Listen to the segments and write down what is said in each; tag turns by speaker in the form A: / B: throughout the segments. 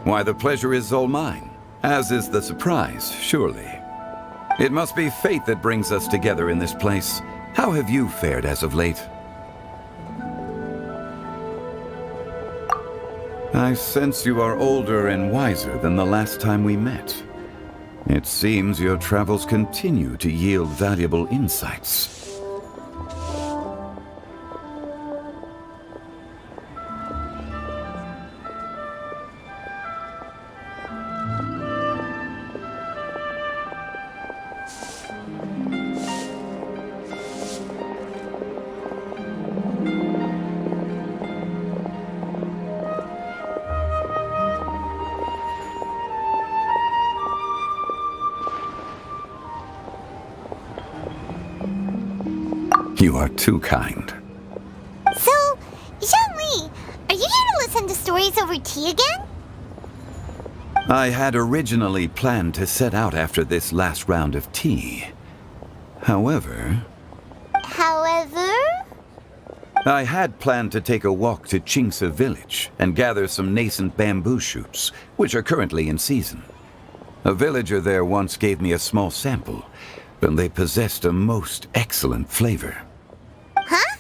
A: Why, the pleasure is all mine, as is the surprise, surely. It must be fate that brings us together in this place. How have you fared as of late? I sense you are older and wiser than the last time we met. It seems your travels continue to yield valuable insights. You are too kind.
B: So, Zhongli, are you here to listen to stories over tea again?
A: I had originally planned to set out after this last round of tea. However, I had planned to take a walk to Chimes village and gather some nascent bamboo shoots, which are currently in season. A villager there once gave me a small sample, and they possessed a most excellent flavor.
B: Huh?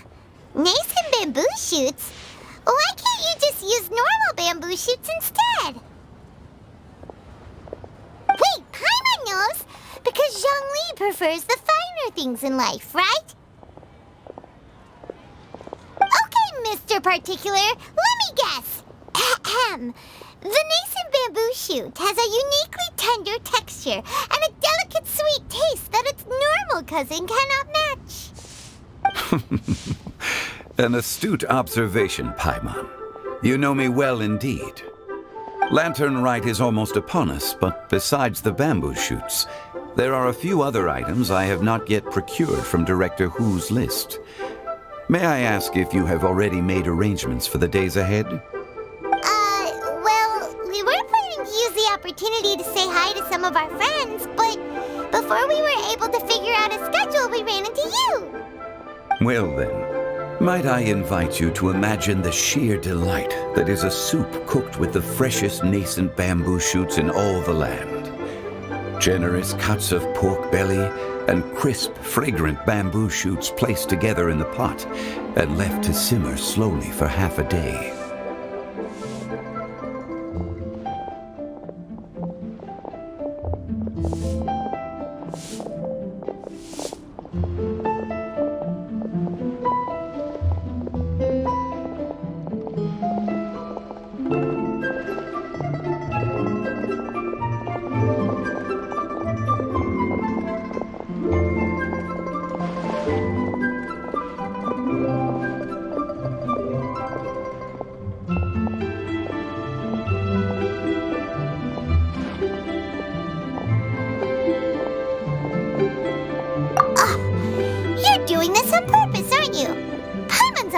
B: Nascent bamboo shoots? Why can't you just use normal bamboo shoots instead? Wait, Paimon knows! Because Zhongli prefers the finer things in life, right? Okay, Mr. Particular, let me guess. Ahem. The nascent bamboo shoot has a uniquely tender texture and a delicate sweet taste that its normal cousin cannot match.
A: An astute observation, Paimon. You know me well indeed. Lantern Rite is almost upon us, but besides the bamboo shoots, there are a few other items I have not yet procured from Director Hu's list. May I ask if you have already made arrangements for the days ahead?
B: Well, we were planning to use the opportunity to say hi to some of our friends, but before we were able to figure out a schedule, we ran into you.
A: Well then, might I invite you to imagine the sheer delight that is a soup cooked with the freshest nascent bamboo shoots in all the land. Generous cuts of pork belly and crisp, fragrant bamboo shoots placed together in the pot and left to simmer slowly for half a day.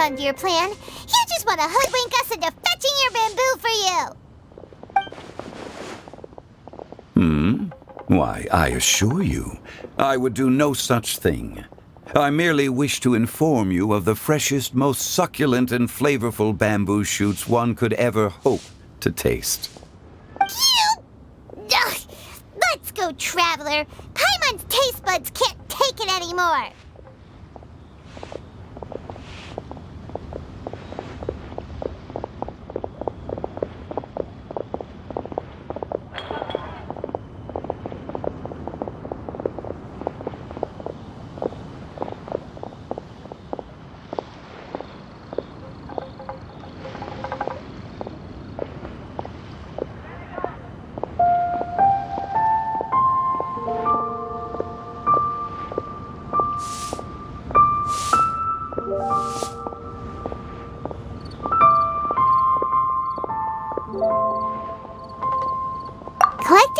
B: Onto your plan. You just want to hoodwink us into fetching your bamboo for you.
A: Why, I assure you, I would do no such thing. I merely wish to inform you of the freshest, most succulent and flavorful bamboo shoots one could ever hope to taste.
B: Ugh. Let's go, Traveler. Paimon's taste buds can't take it anymore.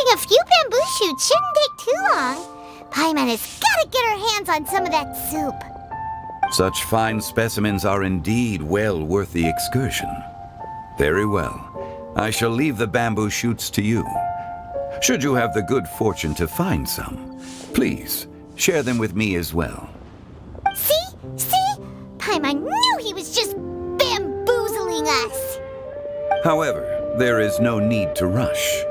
B: Collecting a few bamboo shoots shouldn't take too long. Paimon has gotta get her hands on some of that soup.
A: Such fine specimens are indeed well worth the excursion. Very well. I shall leave the bamboo shoots to you. Should you have the good fortune to find some, please share them with me as well.
B: See? Paimon knew he was just bamboozling us.
A: However, there is no need to rush.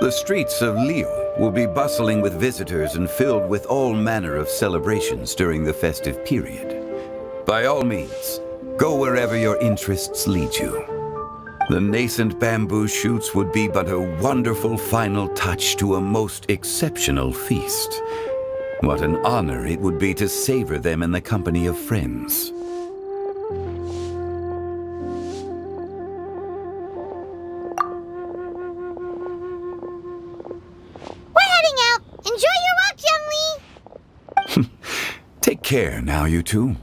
A: The streets of Liyue will be bustling with visitors and filled with all manner of celebrations during the festive period. By all means, go wherever your interests lead you. The nascent bamboo shoots would be but a wonderful final touch to a most exceptional feast. What an honor it would be to savor them in the company of friends.
B: We're heading out. Enjoy your walk, young Lee.
A: Take care now, you two.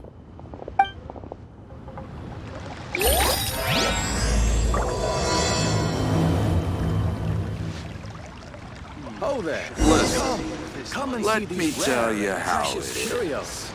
C: Oh there.
D: Listen, let me tell you how it is.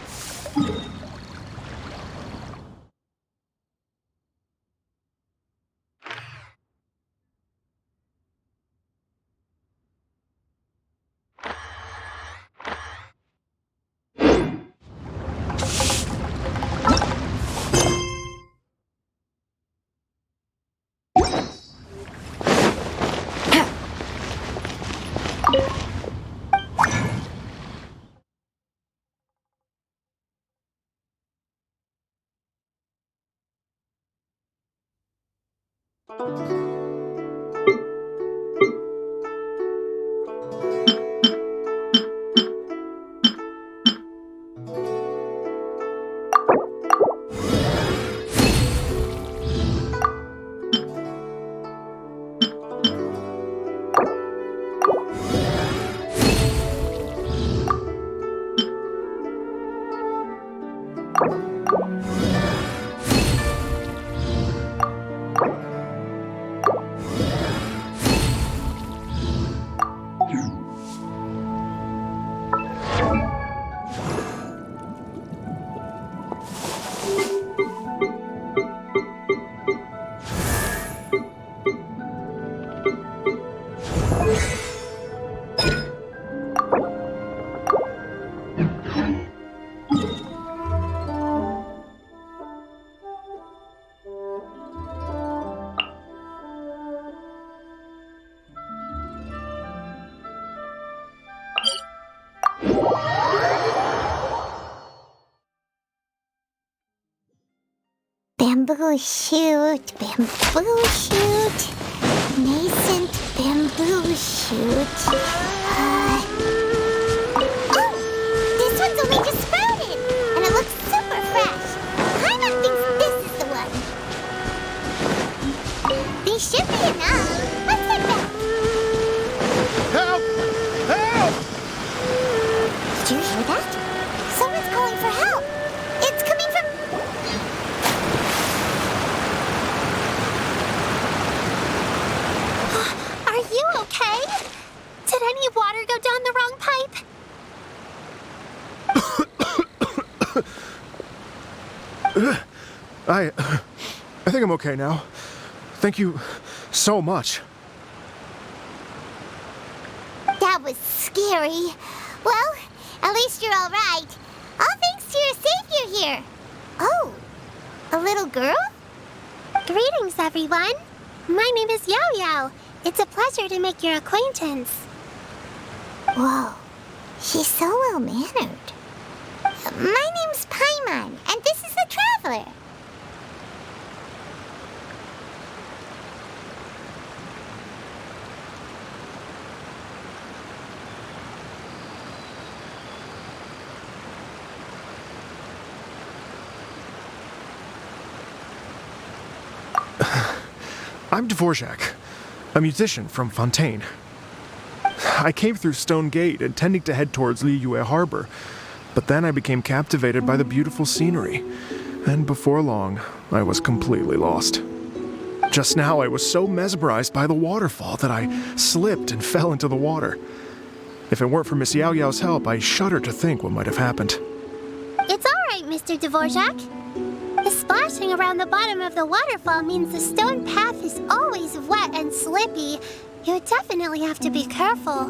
B: Bamboo shoot, nascent bamboo shoot. Oh, this one's only just sprouted, and it looks super fresh. Paimon thinks this is the one. These should be enough. Let's head back.
C: Help! Help!
B: Did you hear that? Someone's calling for help. It's coming from... Are you okay? Did any water go down the wrong pipe?
C: I think I'm okay now. Thank you so much.
B: That was scary. Well, at least you're all right. All thanks to your savior here. Oh, a little girl? Greetings, everyone. My name is Yao Yao. It's a pleasure to make your acquaintance. Whoa, she's so well-mannered. My name's Paimon, and this is the Traveler.
C: I'm Dvorak, a musician from Fontaine. I came through Stone Gate intending to head towards Liyue Harbor, but then I became captivated by the beautiful scenery, and before long, I was completely lost. Just now I was so mesmerized by the waterfall that I slipped and fell into the water. If it weren't for Miss Yao Yao's help, I shudder to think what might have happened.
B: It's all right, Mr. Dvorak. The splashing around the bottom of the waterfall means the stone path is always wet and slippy. You definitely have to be careful.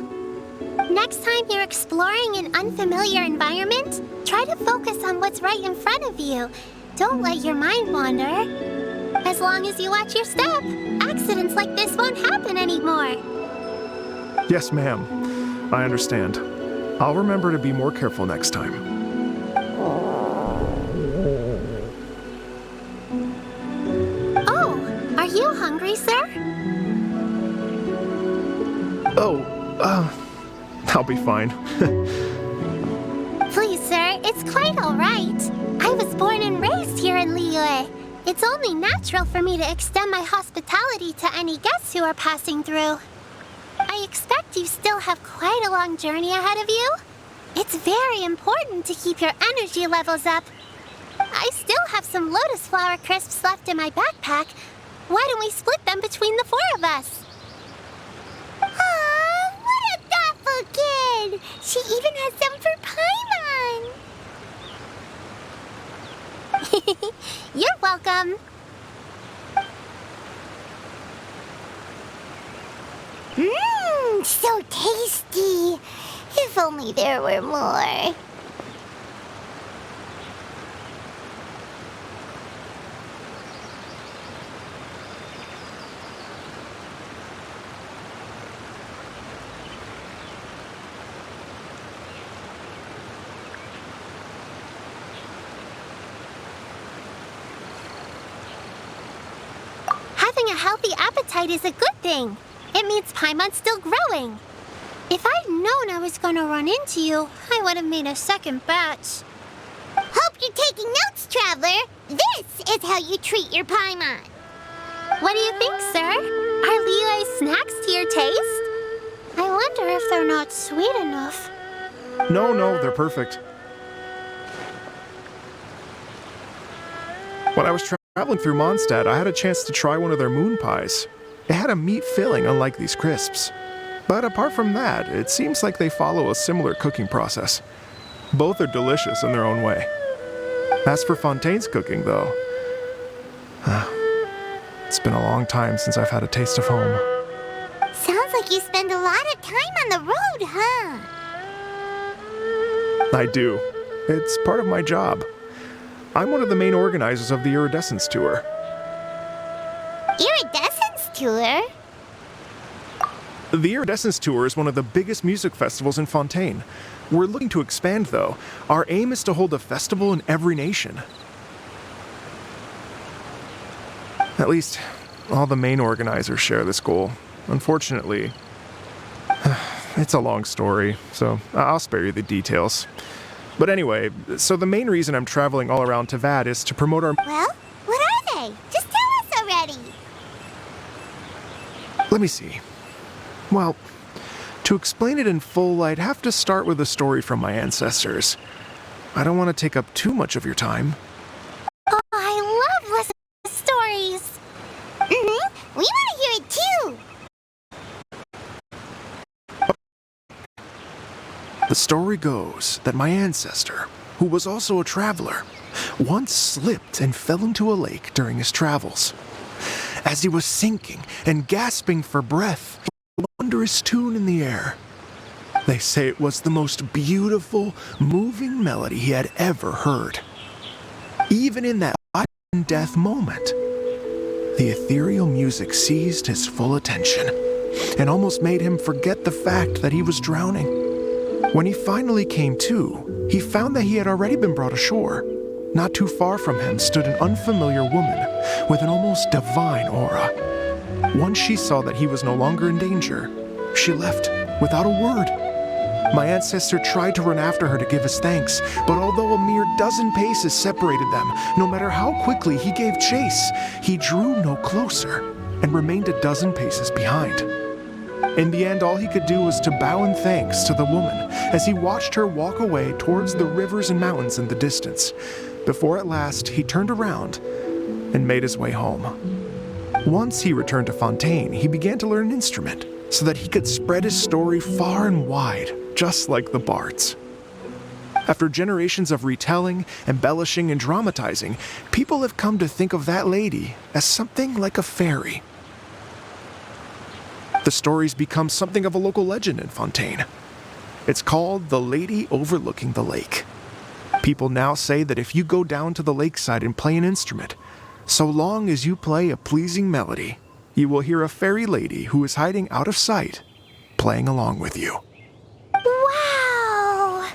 B: Next time you're exploring an unfamiliar environment, try to focus on what's right in front of you. Don't let your mind wander. As long as you watch your step, accidents like this won't happen anymore.
C: Yes, ma'am. I understand. I'll remember to be more careful next time.
B: Oh, are you hungry, sir?
C: I'll be fine.
B: Please, sir, it's quite all right. I was born and raised here in Liyue. It's only natural for me to extend my hospitality to any guests who are passing through. I expect you still have quite a long journey ahead of you. It's very important to keep your energy levels up. I still have some lotus flower crisps left in my backpack. Why don't we split them between the four of us? Aw, what a thoughtful kid! She even has some for Paimon! You're welcome. Mmm, so tasty. If only there were more. Having a healthy appetite is a good thing. It means Paimon's still growing. If I'd known I was gonna run into you, I would have made a second batch. Hope you're taking notes, Traveler. This is how you treat your Paimon. What do you think, sir? Are Liyue's snacks to your taste? I wonder if they're not sweet enough.
C: No, they're perfect. When I was traveling through Mondstadt, I had a chance to try one of their moon pies. It had a meat filling, unlike these crisps. But apart from that, it seems like they follow a similar cooking process. Both are delicious in their own way. As for Fontaine's cooking, though, it's been a long time since I've had a taste of home.
B: Sounds like you spend a lot of time on the road, huh?
C: I do. It's part of my job. I'm one of the main organizers of the Iridescence Tour.
B: Iridescence Tour?
C: The Iridescence Tour is one of the biggest music festivals in Fontaine. We're looking to expand, though. Our aim is to hold a festival in every nation. At least, all the main organizers share this goal. Unfortunately, it's a long story, so I'll spare you the details. But anyway, so the main reason I'm traveling all around Tavad is to promote our...
B: Well, what are they? Just tell us already.
C: Let me see. Well, to explain it in full, I'd have to start with a story from my ancestors. I don't want to take up too much of your time.
B: Oh, I love listening to stories. We want to hear it too.
C: The story goes that my ancestor, who was also a traveler, once slipped and fell into a lake during his travels. As he was sinking and gasping for breath, a wondrous tune in the air. They say it was the most beautiful, moving melody he had ever heard. Even in that life and death moment, the ethereal music seized his full attention and almost made him forget the fact that he was drowning. When he finally came to, he found that he had already been brought ashore. Not too far from him stood an unfamiliar woman with an almost divine aura. Once she saw that he was no longer in danger, she left without a word. My ancestor tried to run after her to give his thanks, but although a mere dozen paces separated them, no matter how quickly he gave chase, he drew no closer and remained a dozen paces behind. In the end, all he could do was to bow in thanks to the woman as he watched her walk away towards the rivers and mountains in the distance, before at last he turned around and made his way home. Once he returned to Fontaine, he began to learn an instrument so that he could spread his story far and wide, just like the bards. After generations of retelling, embellishing, and dramatizing, people have come to think of that lady as something like a fairy. The story's become something of a local legend in Fontaine. It's called the Lady Overlooking the Lake. People now say that if you go down to the lakeside and play an instrument, so long as you play a pleasing melody, you will hear a fairy lady who is hiding out of sight, playing along with you.
B: Wow!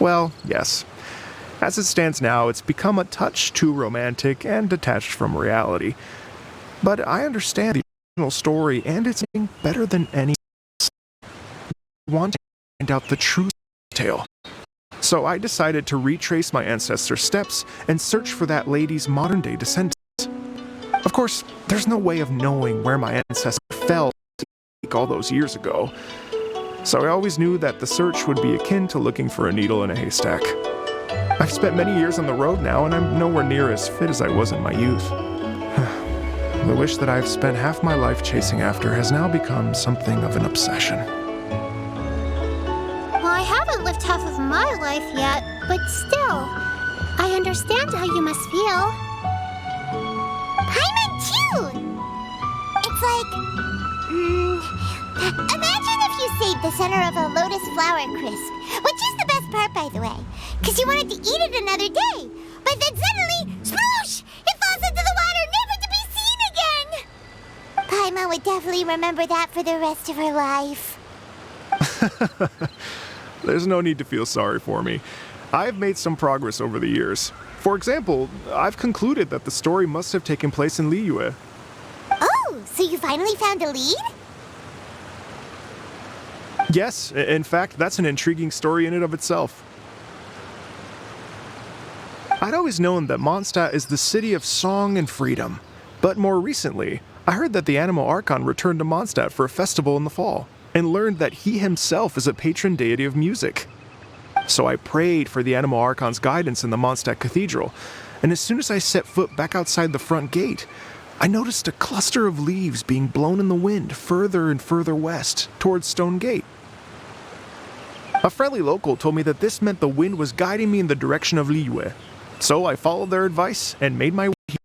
C: Well, yes. As it stands now, it's become a touch too romantic and detached from reality. But I understand the original story, and it's better than any else. I want to find out the true tale. So I decided to retrace my ancestors' steps and search for that lady's modern-day descendants. Of course, there's no way of knowing where my ancestor fell all those years ago. So I always knew that the search would be akin to looking for a needle in a haystack. I've spent many years on the road now, and I'm nowhere near as fit as I was in my youth. The wish that I've spent half my life chasing after has now become something of an obsession.
B: Well, I haven't lived half of my life yet, but still, I understand how you must feel. Paimon too! It's like, imagine if you saved the center of a lotus flower crisp, which is the best part, by the way, because you wanted to eat it another day, but then suddenly, sploosh! It falls into the water, never to be seen again! Paimon would definitely remember that for the rest of her life.
C: There's no need to feel sorry for me. I've made some progress over the years. For example, I've concluded that the story must have taken place in Liyue.
B: Oh, so you finally found a lead?
C: Yes, in fact, that's an intriguing story in and of itself. I'd always known that Mondstadt is the city of song and freedom, but more recently, I heard that the Animal Archon returned to Mondstadt for a festival in the fall, and learned that he himself is a patron deity of music. So I prayed for the Animal Archon's guidance in the Mondstadt Cathedral, and as soon as I set foot back outside the front gate, I noticed a cluster of leaves being blown in the wind further and further west, towards Stone Gate. A friendly local told me that this meant the wind was guiding me in the direction of Liyue, so I followed their advice and made my way here.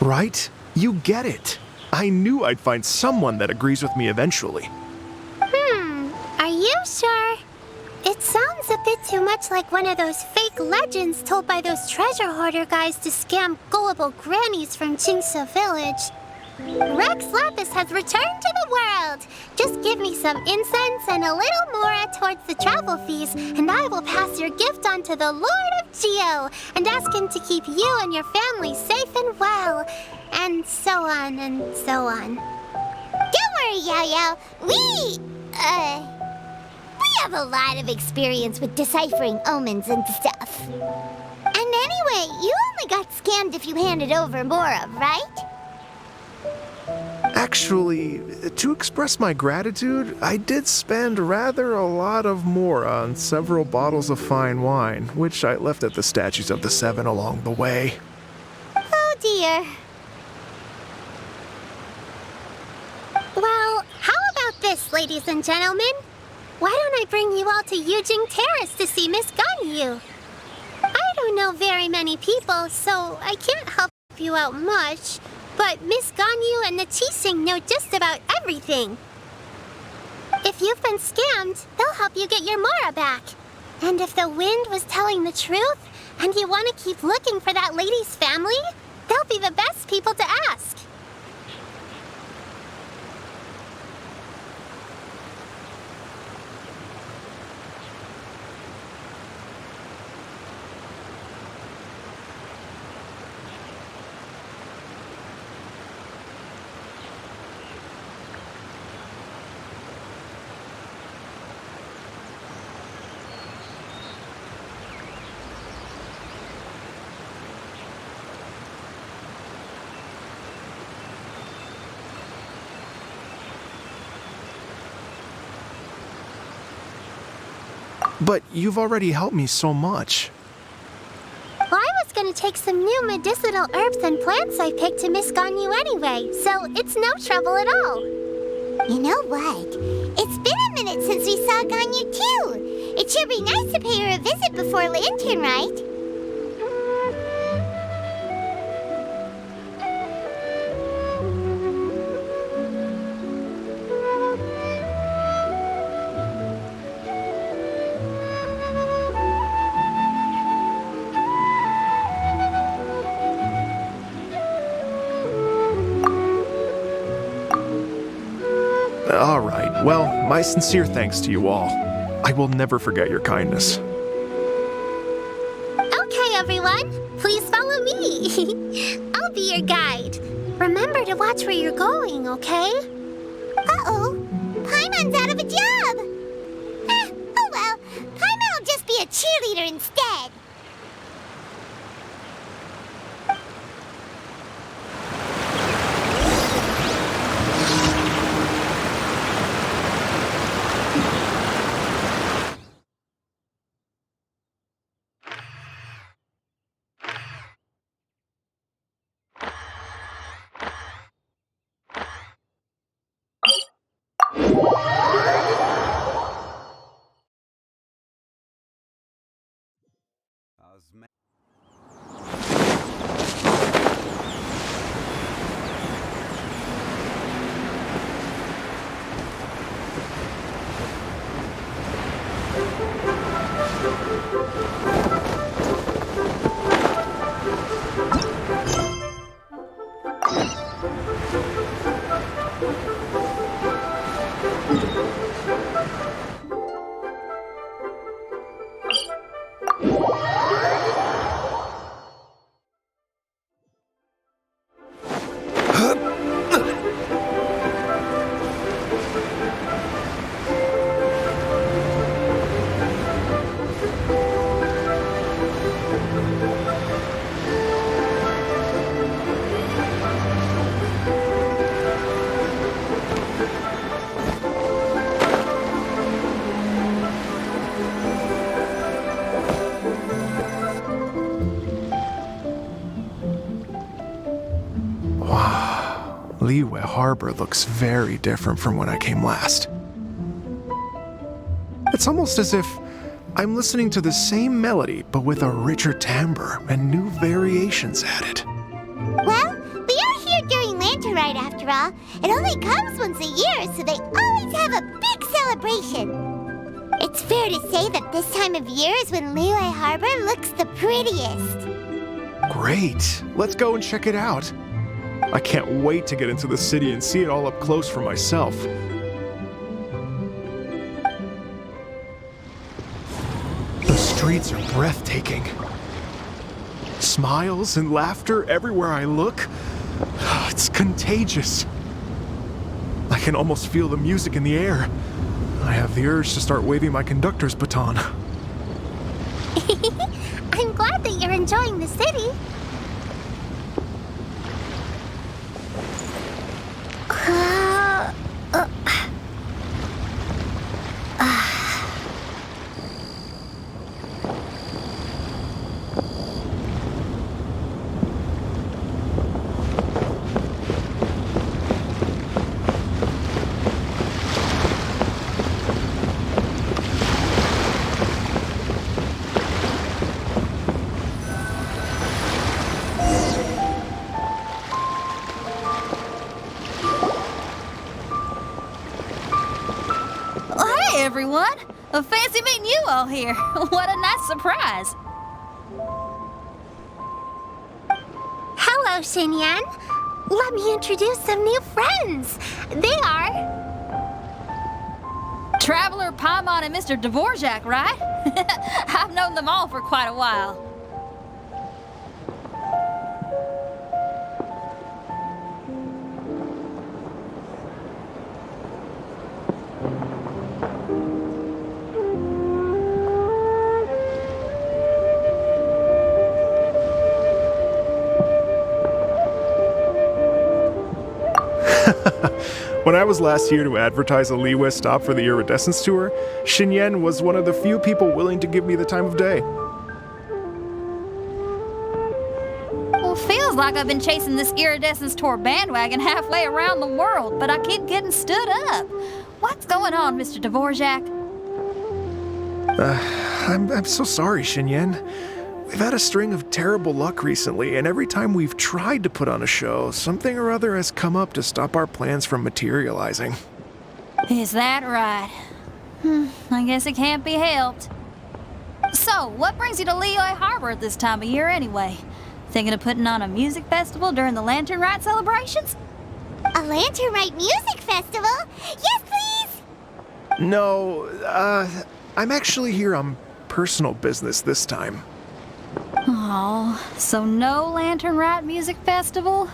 C: Right? You get it. I knew I'd find someone that agrees with me eventually.
B: Are you sure? It sounds a bit too much like one of those fake legends told by those treasure hoarder guys to scam gullible grannies from Jingsa Village. Rex Lapis has returned to the world. Just give me some incense and a little mora towards the travel fees, and I will pass your gift on to the Lord of Geo and ask him to keep you and your family safe and well, and so on and so on. Don't worry, Yao Yao. We have a lot of experience with deciphering omens and stuff. And anyway, you only got scammed if you handed over Mora, right?
C: Actually, to express my gratitude, I did spend rather a lot of mora on several bottles of fine wine, which I left at the Statues of the Seven along the way.
B: Oh dear. Well, how about this, ladies and gentlemen? Why don't I bring you all to Yujing Terrace to see Miss Ganyu? I don't know very many people, so I can't help you out much. But Miss Ganyu and the Qixing know just about everything. If you've been scammed, they'll help you get your Mora back. And if the wind was telling the truth, and you want to keep looking for that lady's family, they'll be the best people to ask.
C: But you've already helped me so much.
E: Well, I was gonna take some new medicinal herbs and plants I picked to Miss Ganyu anyway, so it's no trouble at all.
B: You know what? It's been a minute since we saw Ganyu too. It sure be nice to pay her a visit before Lantern, right?
C: All right, well, my sincere thanks to you all. I will never forget your kindness.
E: Okay, everyone, please follow me. I'll be your guide. Remember to watch where you're going, okay?
B: Uh-oh. Paimon's out of a job. Oh well. Paimon will just be a cheerleader instead.
C: Liyue Harbor looks very different from when I came last. It's almost as if I'm listening to the same melody, but with a richer timbre and new variations added.
B: Well, we are here during Lantern Rite after all. It only comes once a year, so they always have a big celebration. It's fair to say that this time of year is when Liyue Harbor looks the prettiest.
C: Great! Let's go and check it out. I can't wait to get into the city and see it all up close for myself. The streets are breathtaking. Smiles and laughter everywhere I look. It's contagious. I can almost feel the music in the air. I have the urge to start waving my conductor's baton.
E: I'm glad that you're enjoying the city.
F: Everyone. Fancy meeting you all here. What a nice surprise.
E: Hello, Xinyan. Let me introduce some new friends. They are...
F: Traveler, Paimon, and Mr. Dvorak, right? I've known them all for quite a while.
C: When I was last here to advertise a Liyue stop for the Iridescence Tour, Xinyan was one of the few people willing to give me the time of day.
F: Well, feels like I've been chasing this Iridescence Tour bandwagon halfway around the world, but I keep getting stood up. What's going on, Mr. Dvorak?
C: I'm so sorry, Xinyan. We've had a string of terrible luck recently, and every time we've tried to put on a show, something or other has come up to stop our plans from materializing.
F: Is that right? I guess it can't be helped. So, what brings you to Liyue Harbor at this time of year anyway? Thinking of putting on a music festival during the Lantern Rite celebrations?
B: A Lantern Rite music festival? Yes, please!
C: No, I'm actually here on personal business this time.
F: Oh, so no Lantern Rite music festival?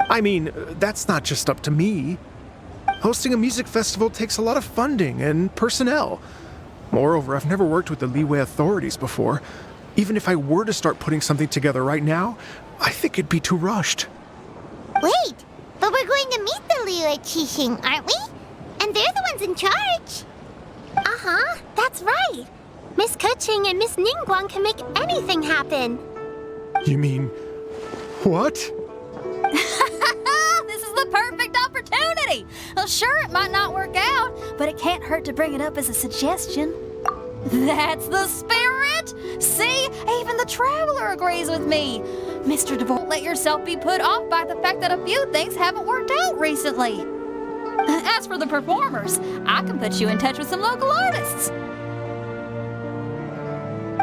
C: I mean, that's not just up to me. Hosting a music festival takes a lot of funding and personnel. Moreover, I've never worked with the Liyue authorities before. Even if I were to start putting something together right now, I think it'd be too rushed.
B: Wait, but we're going to meet the Liyue Qixing, aren't we? And they're the ones in charge.
E: Uh-huh, that's right. Miss Keqing and Miss Ningguang can make anything happen.
C: You mean, what?
F: This is the perfect opportunity! Well, sure, it might not work out, but it can't hurt to bring it up as a suggestion. That's the spirit! See, even the Traveler agrees with me. Mr. Dvorak, let yourself be put off by the fact that a few things haven't worked out recently. As for the performers, I can put you in touch with some local artists.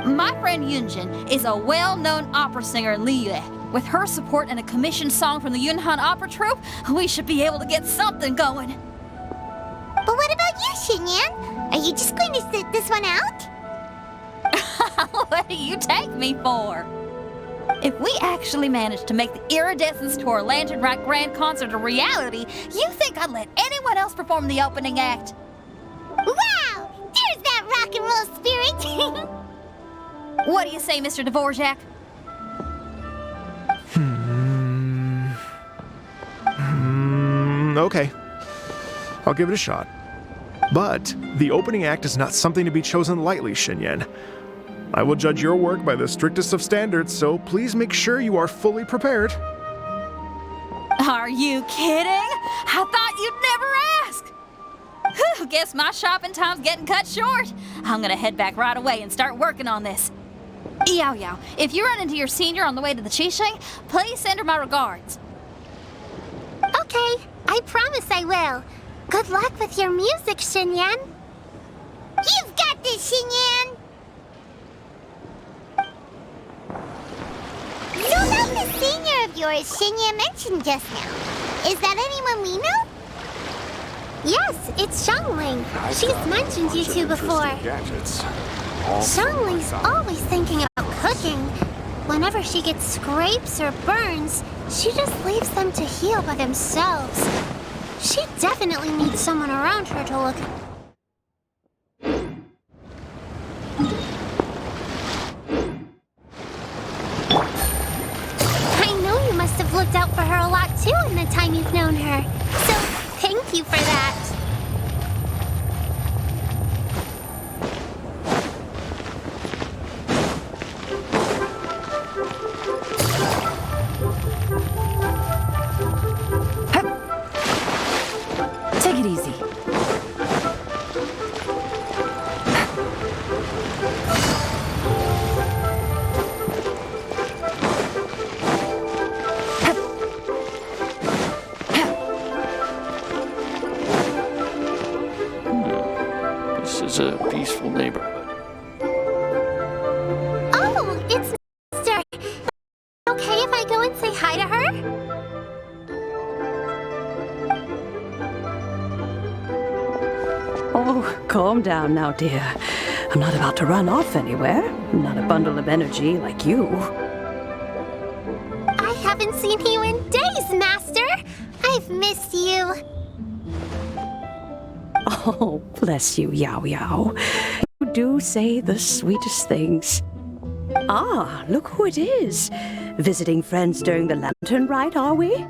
F: My friend Yunjin is a well-known opera singer in Liyue. With her support and a commissioned song from the Yunhan Opera Troupe, we should be able to get something going.
B: But what about you, Xinyan? Are you just going to sit this one out?
F: What do you take me for? If we actually manage to make the Iridescence Tour Lantern Rite Grand Concert a reality, you think I'd let anyone else perform the opening act?
B: Wow! There's that rock and roll spirit!
F: What do you say, Mr. Dvorak?
C: Okay. I'll give it a shot. But the opening act is not something to be chosen lightly, Xinyan. I will judge your work by the strictest of standards, so please make sure you are fully prepared.
F: Are you kidding? I thought you'd never ask. Whew, guess my shopping time's getting cut short. I'm gonna head back right away and start working on this. Yao Yao, if you run into your senior on the way to the Qixing, please send her my regards.
E: Okay, I promise I will. Good luck with your music, Xinyan.
B: You've got this, Xinyan! So about the senior of yours Xinyan mentioned just now, is that anyone we know?
E: Yes, it's Xiangling. She's mentioned you two before. Xiangling's always thinking about cooking. Whenever she gets scrapes or burns, she just leaves them to heal by themselves. She definitely needs someone around her to look. I know you must have looked out for her a lot too in the time you've known her. So, thank you for that.
G: Take it easy.
H: This is a peaceful neighborhood.
E: Oh, it's Sister. Okay if I go and say hi to her?
G: Oh, calm down now, dear. I'm not about to run off anywhere. I'm not a bundle of energy like you.
E: I haven't seen you in days, Master. I've missed you.
G: Oh, bless you, Yao Yao. You do say the sweetest things. Ah, look who it is. Visiting friends during the Lantern Rite, are we?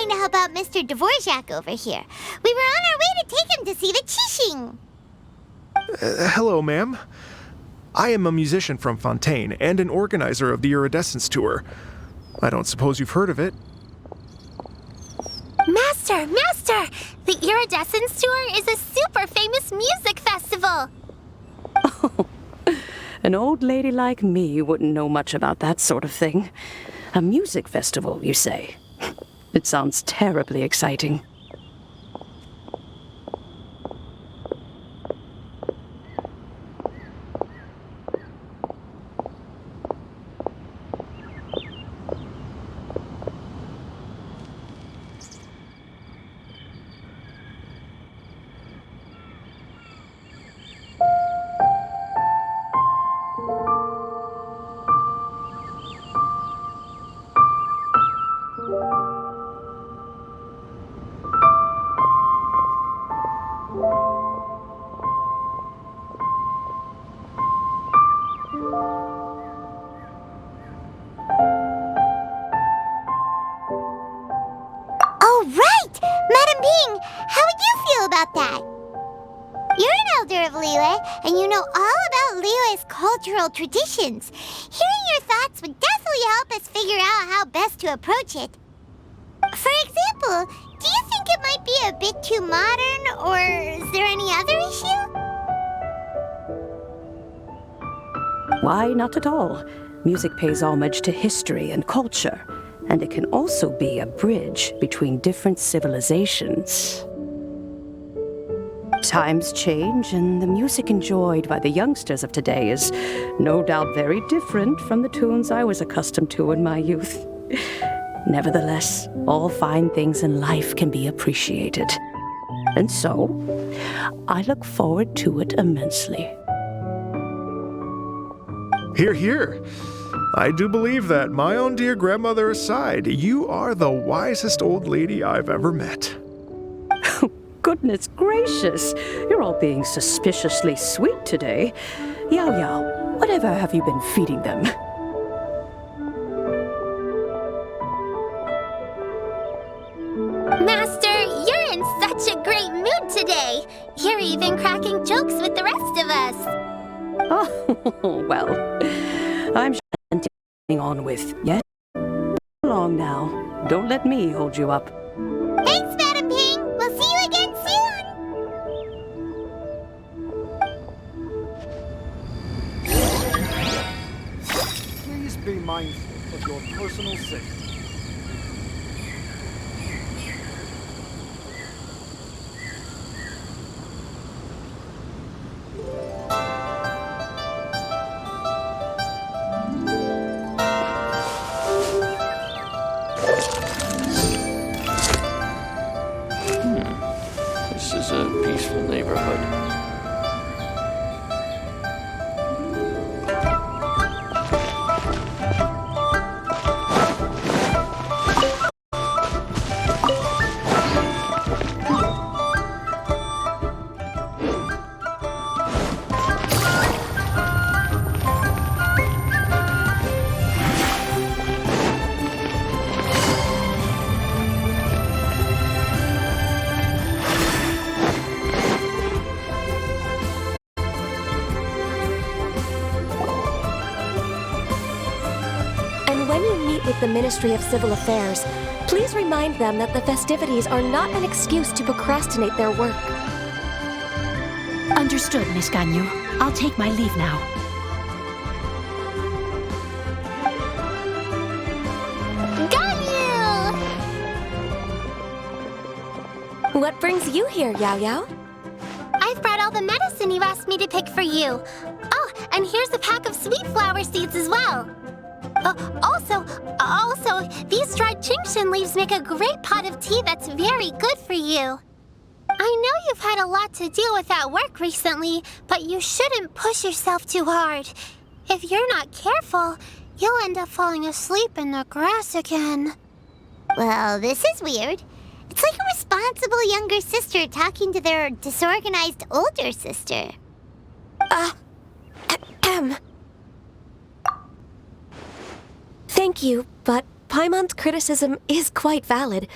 B: trying to help out Mr. Dvorak over here. We were on our way to take him to see the Qixing.
C: Hello, ma'am. I am a musician from Fontaine and an organizer of the Iridescence Tour. I don't suppose you've heard of it.
E: Master! The Iridescence Tour is a super famous music festival!
G: Oh, an old lady like me wouldn't know much about that sort of thing. A music festival, you say? It sounds terribly exciting.
B: Oh, right! Madam Ping, how would you feel about that? You're an elder of Liyue, and you know all about Liyue's cultural traditions. Hearing your thoughts would definitely help us figure out how best to approach it. For example, do you think it might be a bit too modern, or is there any other issue?
G: Why, not at all. Music pays homage to history and culture, and it can also be a bridge between different civilizations. Times change, and the music enjoyed by the youngsters of today is no doubt very different from the tunes I was accustomed to in my youth. Nevertheless, all fine things in life can be appreciated. And so, I look forward to it immensely.
C: Hear, hear. I do believe that, my own dear grandmother aside, you are the wisest old lady I've ever met.
G: Goodness gracious, you're all being suspiciously sweet today. Yao Yao, whatever have you been feeding them?
E: Master, you're in such a great mood today. You're even cracking jokes with the rest of us.
G: Oh, well, I'm continuing on with yet. Long now. Don't let me hold you up.
B: Thanks, Madam Ping. We'll see you again soon.
I: Please be mindful of your personal safety.
H: This is a peaceful neighborhood.
J: With the Ministry of Civil Affairs, please remind them that the festivities are not an excuse to procrastinate their work.
K: Understood, Miss Ganyu. I'll take my leave now.
B: Ganyu!
J: What brings you here, Yao Yao?
E: I've brought all the medicine you asked me to pick for you. Oh, and here's a pack of sweet flower seeds as well. Also, these dried Genshin leaves make a great pot of tea that's very good for you. I know you've had a lot to deal with at work recently, but you shouldn't push yourself too hard. If you're not careful, you'll end up falling asleep in the grass again.
B: Well, this is weird. It's like a responsible younger sister talking to their disorganized older sister.
J: Thank you, but Paimon's criticism is quite valid.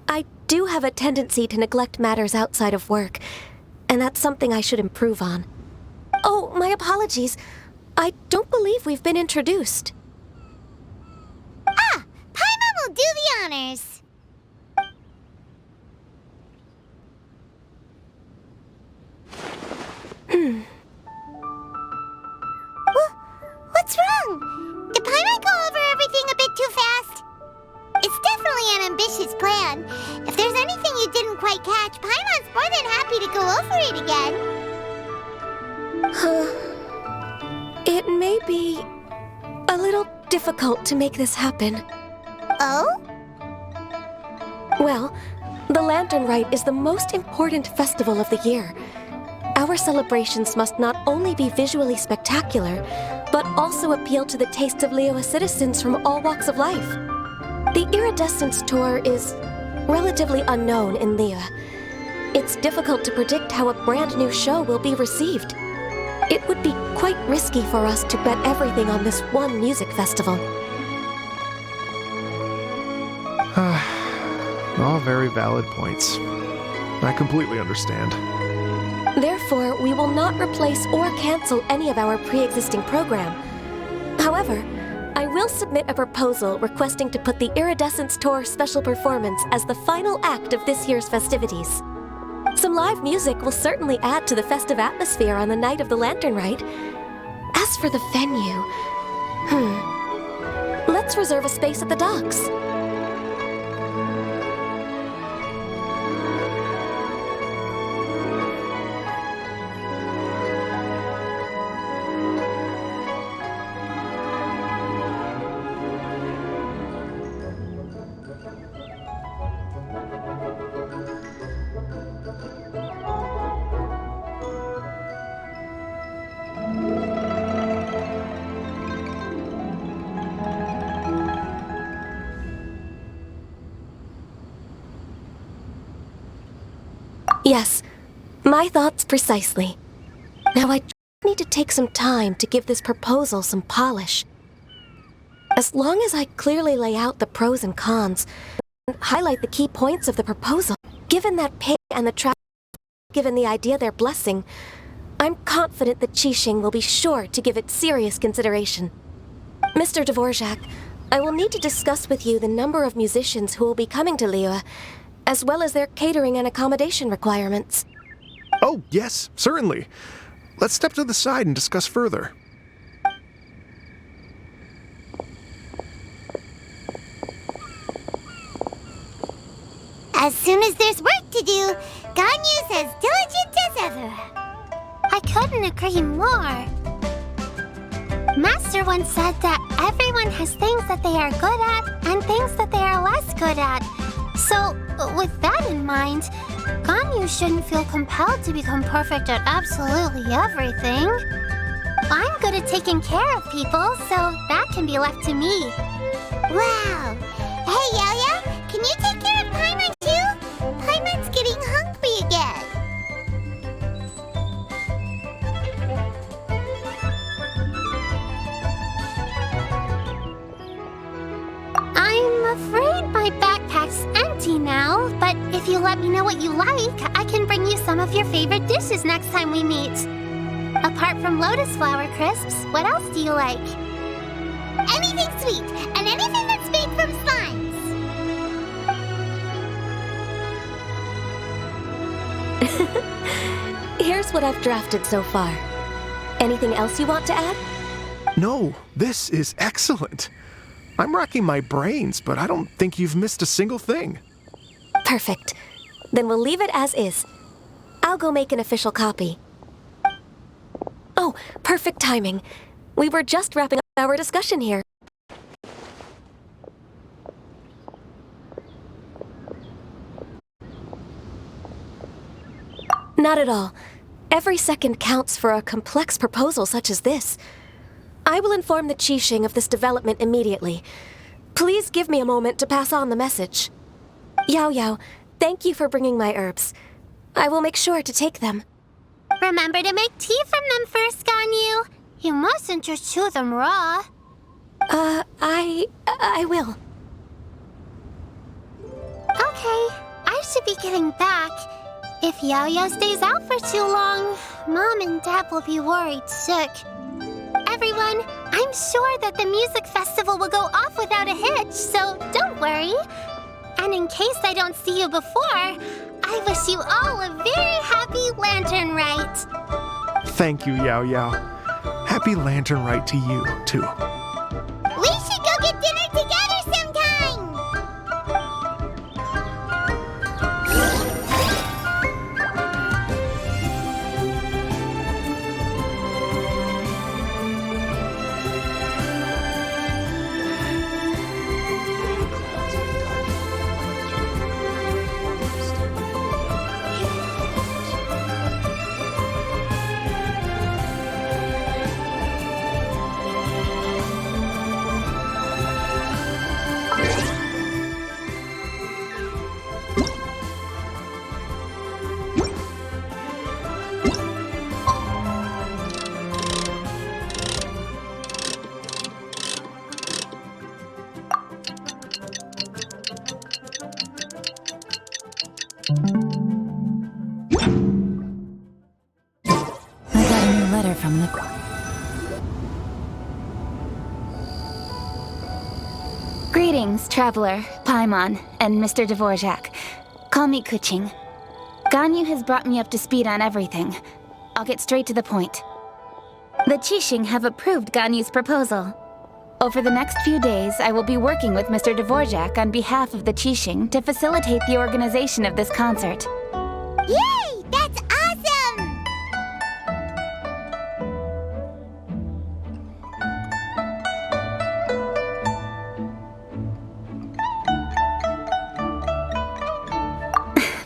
J: I do have a tendency to neglect matters outside of work, and that's something I should improve on. Oh, my apologies. I don't believe we've been introduced.
B: Ah, Paimon will do the honors. What's wrong? Did Paimon go over everything a bit too fast? It's definitely an ambitious plan. If there's anything you didn't quite catch, Paimon's more than happy to go over it again.
J: It may be a little difficult to make this happen.
B: Oh?
J: Well, the Lantern Rite is the most important festival of the year. Our celebrations must not only be visually spectacular, but also appeal to the tastes of Liyue citizens from all walks of life. The Iridescence Tour is relatively unknown in Liyue. It's difficult to predict how a brand new show will be received. It would be quite risky for us to bet everything on this one music festival.
C: All very valid points. I completely understand.
J: Therefore, we will not replace or cancel any of our pre-existing program. However, I will submit a proposal requesting to put the Iridescence Tour special performance as the final act of this year's festivities. Some live music will certainly add to the festive atmosphere on the night of the Lantern Rite. As for the venue, let's reserve a space at the docks. Yes, my thoughts precisely. Now I need to take some time to give this proposal some polish. As long as I clearly lay out the pros and cons, and highlight the key points of the proposal, given that Pei and the Traveler given the idea their blessing, I'm confident that Qixing will be sure to give it serious consideration. Mr. Dvorak, I will need to discuss with you the number of musicians who will be coming to Liyue, as well as their catering and accommodation requirements.
C: Oh, yes, certainly. Let's step to the side and discuss further.
B: As soon as there's work to do, Ganyu's as diligent as ever.
E: I couldn't agree more. Master once said that everyone has things that they are good at and things that they are less good at. So, with that in mind, Ganyu shouldn't feel compelled to become perfect at absolutely everything. I'm good at taking care of people, so that can be left to me.
B: Wow! Hey, Yaya, can you take care of Paimon too? Paimon's getting hungry again.
E: I'm afraid my backpack's empty now, but if you let me know what you like, I can bring you some of your favorite dishes next time we meet. Apart from lotus flower crisps, what else do you like?
B: Anything sweet, and anything that's made from slimes.
J: Here's what I've drafted so far. Anything else you want to add?
C: No, this is excellent. I'm racking my brains, but I don't think you've missed a single thing.
J: Perfect. Then we'll leave it as is. I'll go make an official copy. Oh, perfect timing. We were just wrapping up our discussion here. Not at all. Every second counts for a complex proposal such as this. I will inform the Qixing of this development immediately. Please give me a moment to pass on the message. Yao Yao, thank you for bringing my herbs. I will make sure to take them.
E: Remember to make tea from them first, Ganyu. You mustn't just chew them raw.
J: I will.
E: Okay, I should be getting back. If Yao-Yao stays out for too long, Mom and Dad will be worried sick. Everyone, I'm sure that the music festival will go off without a hitch, so don't worry. And in case I don't see you before, I wish you all a very happy Lantern Rite.
C: Thank you, Yao Yao. Happy Lantern Rite to you, too.
B: We should go get dinner together sometime!
F: I got a new letter from the... Greetings, Traveler, Paimon, and Mr. Dvorak. Call me Kuching. Ganyu has brought me up to speed on everything. I'll get straight to the point. The Qixing have approved Ganyu's proposal. Over the next few days, I will be working with Mr. Dvorak on behalf of the Qixing to facilitate the organization of this concert.
B: Yay! That's awesome!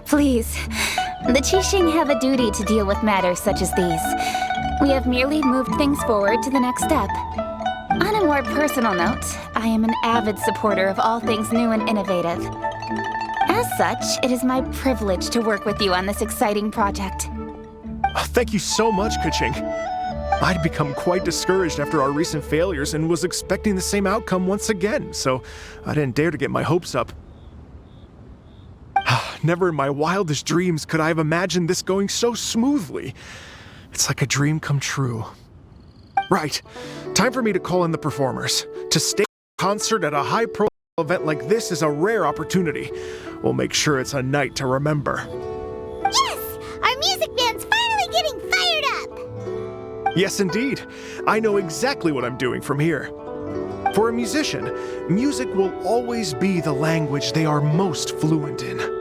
F: Please, the Qixing have a duty to deal with matters such as these. We have merely moved things forward to the next step. On a more personal note, I am an avid supporter of all things new and innovative. As such, it is my privilege to work with you on this exciting project.
C: Thank you so much, Kuching. I'd become quite discouraged after our recent failures and was expecting the same outcome once again, so I didn't dare to get my hopes up. Never in my wildest dreams could I have imagined this going so smoothly. It's like a dream come true. Right, time for me to call in the performers. To stage a concert at a high-profile event like this is a rare opportunity. We'll make sure it's a night to remember.
B: Yes! Our music band's finally getting fired up!
C: Yes, indeed. I know exactly what I'm doing from here. For a musician, music will always be the language they are most fluent in.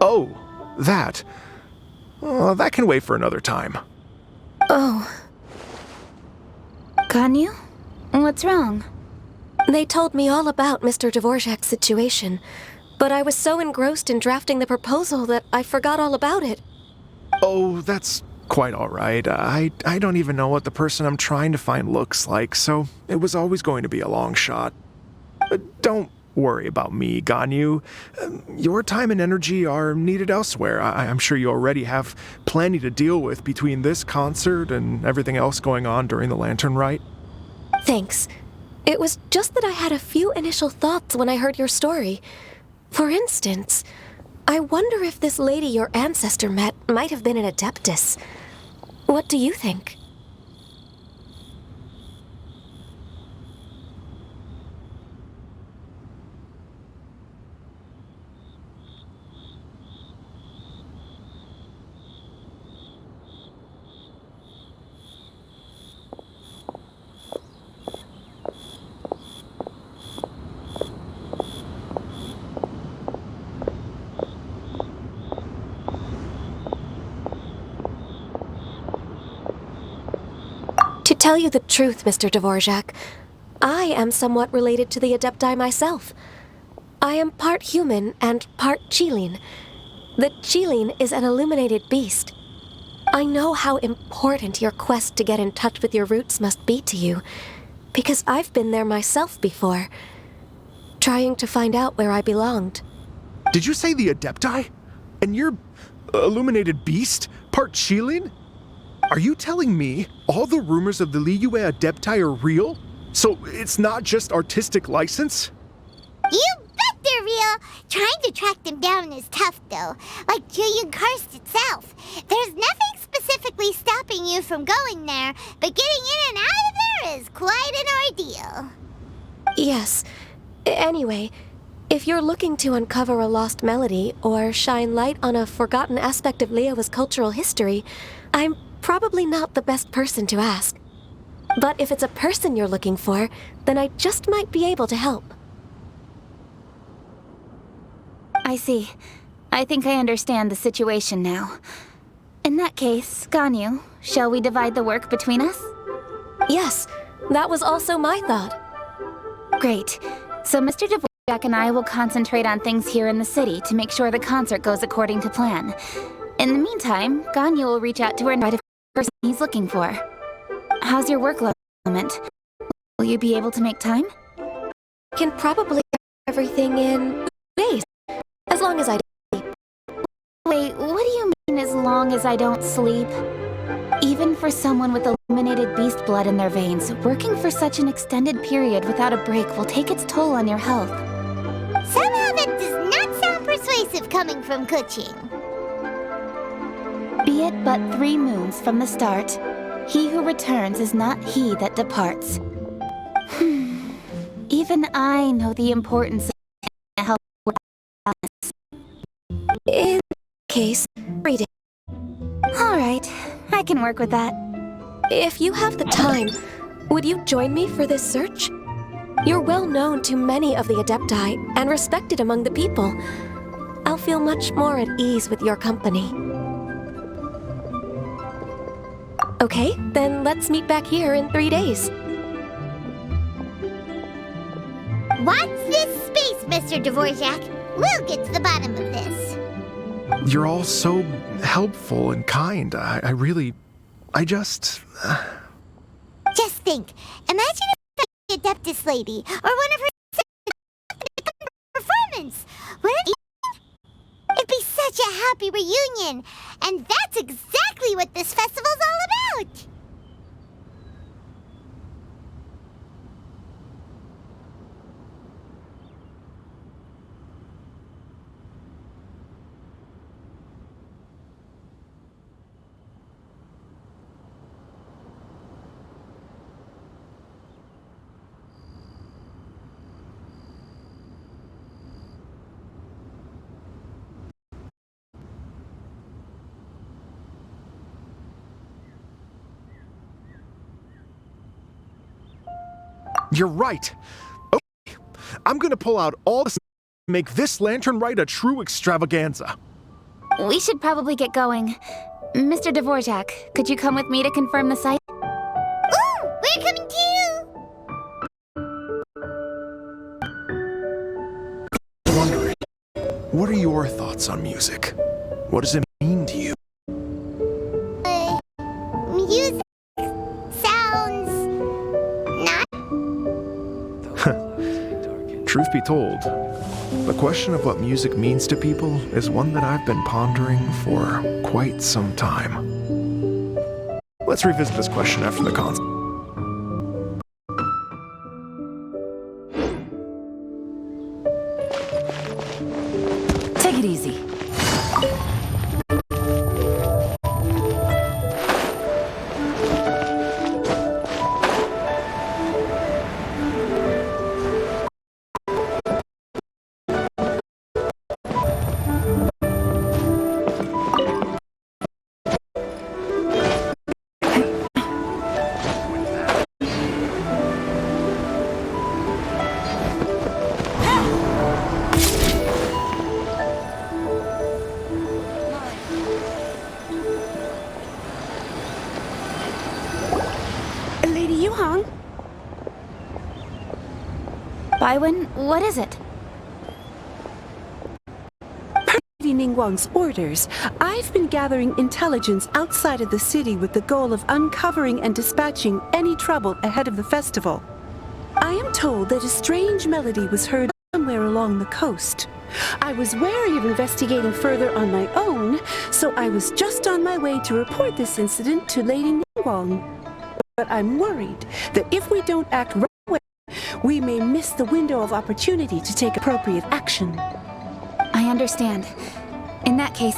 C: Oh, that. Oh, that can wait for another time.
J: Oh,
F: Ganyu? What's wrong?
J: they told me all about Mr. Dvorak's situation, but I was so engrossed in drafting the proposal that I forgot all about it.
C: Oh, that's quite all right. I don't even know what the person I'm trying to find looks like, so it was always going to be a long shot. Don't worry about me, Ganyu. Your time and energy are needed elsewhere. I'm sure you already have plenty to deal with between this concert and everything else going on during the Lantern Rite.
J: Thanks. It was just that I had a few initial thoughts when I heard your story. For instance, I wonder if this lady your ancestor met might have been an adeptess. What do you think? To tell you the truth, Mr. Dvorak, I am somewhat related to the Adepti myself. I am part human and part Chilean. The Chilean is an illuminated beast. I know how important your quest to get in touch with your roots must be to you, because I've been there myself before, trying to find out where I belonged.
C: Did you say the Adepti? And you're illuminated beast? Part Chilean? Are you telling me all the rumors of the Liyue Adepti are real? So it's not just artistic license?
B: You bet they're real! Trying to track them down is tough, though. Like Julian Karst itself. There's nothing specifically stopping you from going there, but getting in and out of there is quite an ordeal.
J: Yes. Anyway, if you're looking to uncover a lost melody or shine light on a forgotten aspect of Liyue's cultural history, I'm probably not the best person to ask. But if it's a person you're looking for, then I just might be able to help.
L: I see. I think I understand the situation now. In that case, Ganyu, shall we divide the work between us?
J: Yes, that was also my thought.
L: Great. So Mr. Dvorak and I will concentrate on things here in the city to make sure the concert goes according to plan. In the meantime, Ganyu will reach out to her and try to find the person he's looking for. How's your workload at the moment? Will you be able to make time?
J: Can probably do everything in 2 days, as long as I don't sleep.
L: Wait, what do you mean as long as I don't sleep? Even for someone with illuminated beast blood in their veins, working for such an extended period without a break will take its toll on your health.
B: Somehow that does not sound persuasive coming from Kuching.
L: Be it but 3 moons from the start, he who returns is not he that departs. Even I know the importance of health balance.
J: In case, read it.
L: Alright, I can work with that.
J: If you have the time, would you join me for this search? You're well known to many of the Adepti and respected among the people. I'll feel much more at ease with your company. Okay, then let's meet back here in 3 days.
B: Watch this space, Mr. Dvorak. We'll get to the bottom of this.
C: You're all so helpful and kind. I just...
B: Just think. Imagine if the Adeptus lady, or one of her performance. Wouldn't you? It'd be such a happy reunion. And that's exactly what this festival's all about.
C: You're right. Okay, I'm gonna pull out all this to make this lantern rite a true extravaganza.
L: We should probably get going. Mr. Dvorak, could you come with me to confirm the site?
B: Ooh, we're coming too!
C: Wondering, what are your thoughts on music? What does it mean to you?
B: Music sounds not...
C: Truth be told, the question of what music means to people is one that I've been pondering for quite some time. Let's revisit this question after the concert.
K: Take it easy.
L: Baiwen, what is it?
M: Per Lady Ningguang's orders, I've been gathering intelligence outside of the city with the goal of uncovering and dispatching any trouble ahead of the festival. I am told that a strange melody was heard somewhere along the coast. I was wary of investigating further on my own, so I was just on my way to report this incident to Lady Ningguang. But I'm worried that if we don't act right away, we may miss the window of opportunity to take appropriate action.
L: I understand. In that case,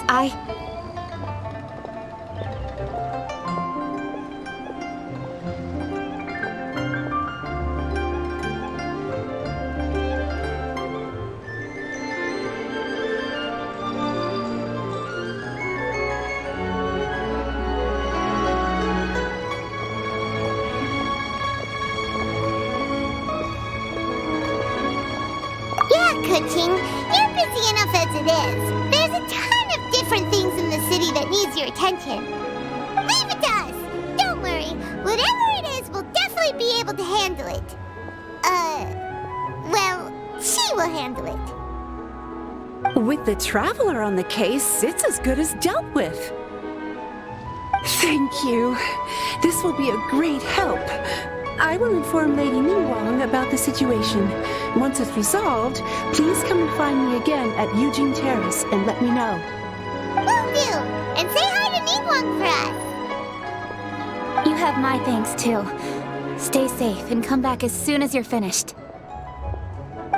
B: Kuching, you're busy enough as it is. There's a ton of different things in the city that needs your attention. Leave it to us. Don't worry. Whatever it is, we'll definitely be able to handle it. Well, she will handle it.
M: With the Traveler on the case, it's as good as dealt with. Thank you. This will be a great help. I will inform Lady Ningguang about the situation. Once it's resolved, please come and find me again at Eugene Terrace and let me know.
B: Will do! And say hi to Ningguang for us!
L: you have my thanks too. Stay safe and come back as soon as you're finished.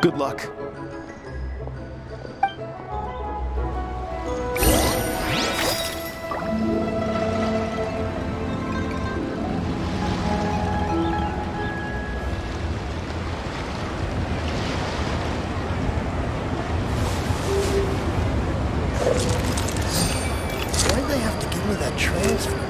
C: Good luck.
N: Why'd they have to give me that transfer?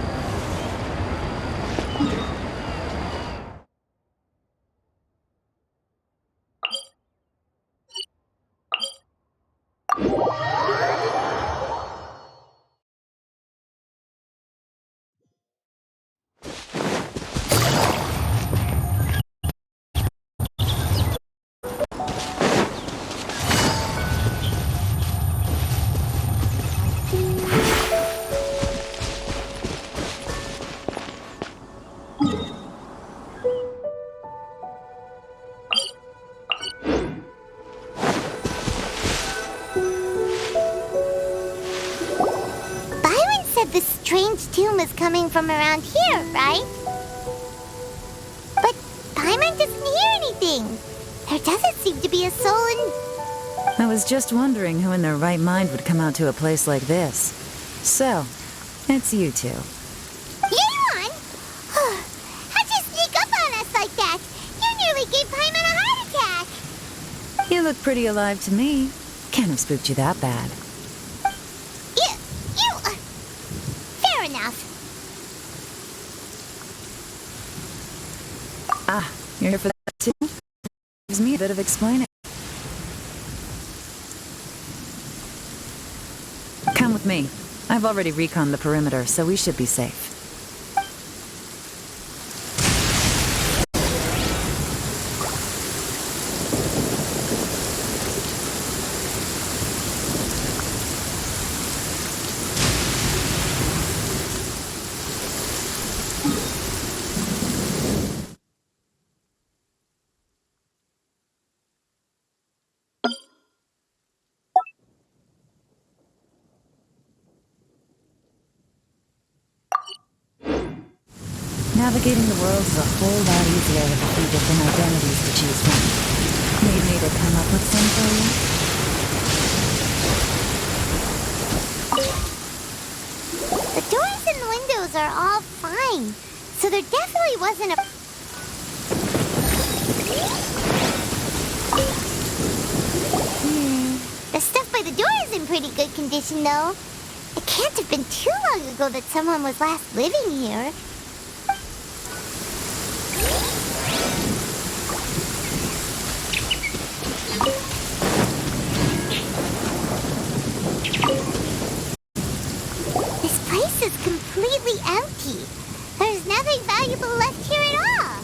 B: The strange tomb is coming from around here, right? But Paimon doesn't hear anything. There doesn't seem to be a soul in...
K: I was just wondering who in their right mind would come out to a place like this. So, it's you two.
B: Yuan! How'd you sneak up on us like that? You nearly gave Paimon a heart attack!
K: You look pretty alive to me. Can't have spooked you that bad.
B: Fair enough.
K: Ah, you're here for that too? Gives me a bit of explaining. Come with me. I've already reconned the perimeter, so we should be safe. Navigating the world is a whole lot easier with a few different identities to choose from. Need me to come up with some for
B: you? The doors and the windows are all fine, so there definitely wasn't a... The stuff by the door is in pretty good condition, though. It can't have been too long ago that someone was last living here. This place is completely empty. There's nothing valuable left here at all.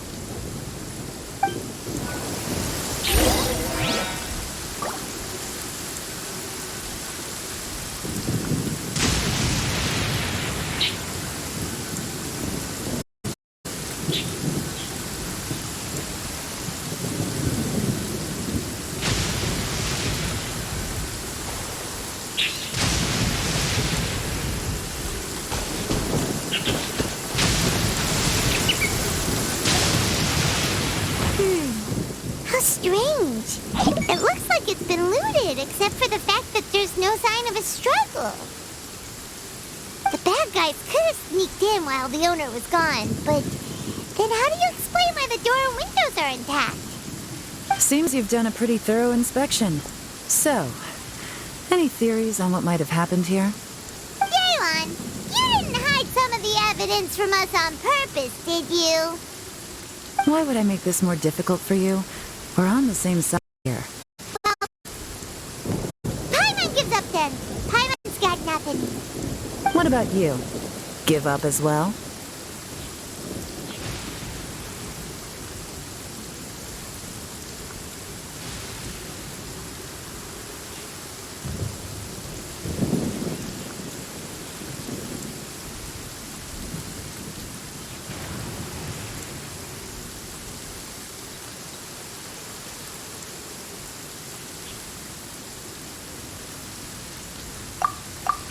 B: Strange. It looks like it's been looted, except for the fact that there's no sign of a struggle. The bad guys could have sneaked in while the owner was gone, but then how do you explain why the door and windows are intact?
K: Seems you've done a pretty thorough inspection. So, any theories on what might have happened here?
B: Galen, you didn't hide some of the evidence from us on purpose, did you?
K: Why would I make this more difficult for you? We're on the same side here.
B: Paimon gives up then. Paimon's got nothing.
K: What about you? Give up as well?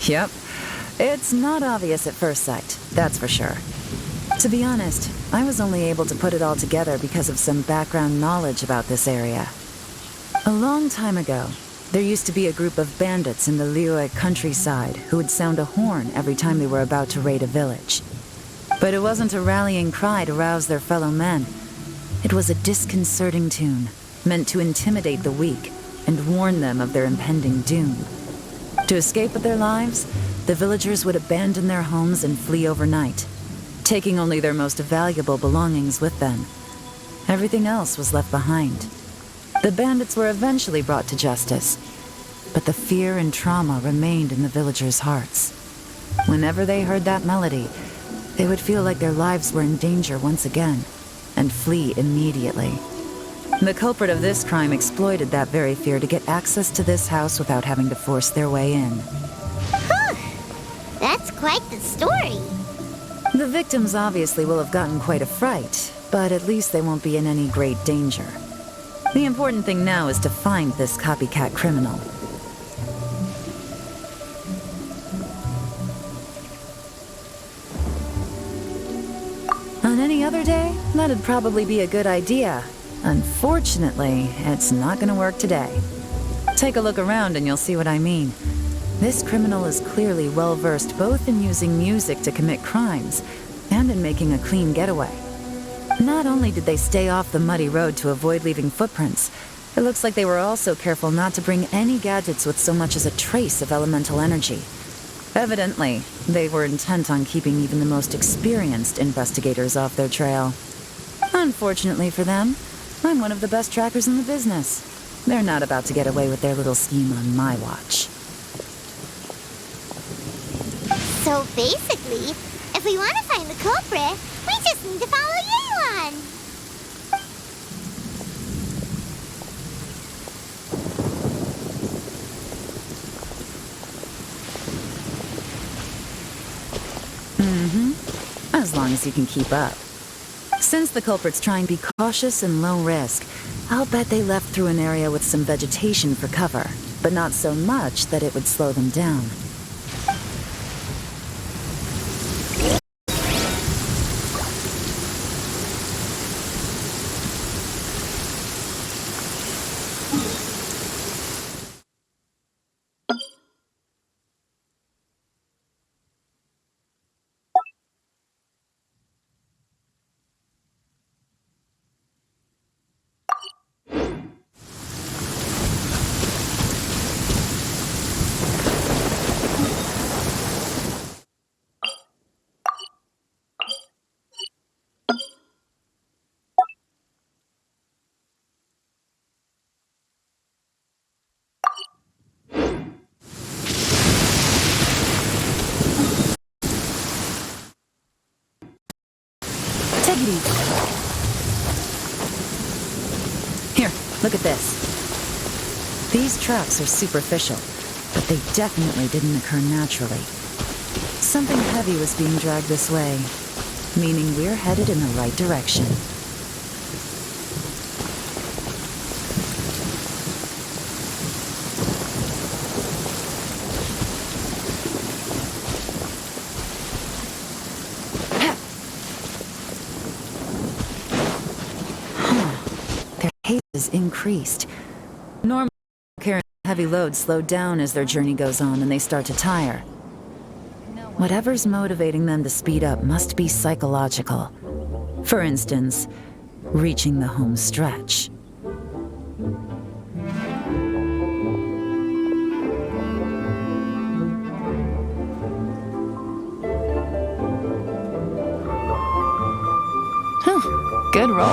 K: Yep. It's not obvious at first sight, that's for sure. To be honest, I was only able to put it all together because of some background knowledge about this area. A long time ago, there used to be a group of bandits in the Liyue countryside who would sound a horn every time they were about to raid a village. But it wasn't a rallying cry to rouse their fellow men. It was a disconcerting tune, meant to intimidate the weak and warn them of their impending doom. To escape with their lives, the villagers would abandon their homes and flee overnight, taking only their most valuable belongings with them. Everything else was left behind. The bandits were eventually brought to justice, but the fear and trauma remained in the villagers' hearts. Whenever they heard that melody, they would feel like their lives were in danger once again, and flee immediately. The culprit of this crime exploited that very fear to get access to this house without having to force their way in.
B: That's quite the story.
K: The victims obviously will have gotten quite a fright, but at least they won't be in any great danger. The important thing now is to find this copycat criminal. On any other day, that'd probably be a good idea. Unfortunately, it's not gonna work today. Take a look around and you'll see what I mean. This criminal is clearly well-versed both in using music to commit crimes and in making a clean getaway. Not only did they stay off the muddy road to avoid leaving footprints, it looks like they were also careful not to bring any gadgets with so much as a trace of elemental energy. Evidently, they were intent on keeping even the most experienced investigators off their trail. Unfortunately for them, I'm one of the best trackers in the business. They're not about to get away with their little scheme on my watch.
B: So basically, if we want to find the culprit, we just need to follow Yelan.
K: As long as you can keep up. Since the culprit's trying to be cautious and low risk, I'll bet they left through an area with some vegetation for cover, but not so much that it would slow them down. Take it easy. Here, look at this. These tracks are superficial, but they definitely didn't occur naturally. Something heavy was being dragged this way, meaning we're headed in the right direction. Their haze is is increased. Normally, carrying heavy loads slow down as their journey goes on and they start to tire. Whatever's motivating them to speed up must be psychological. For instance, reaching the home stretch.
L: Good roll.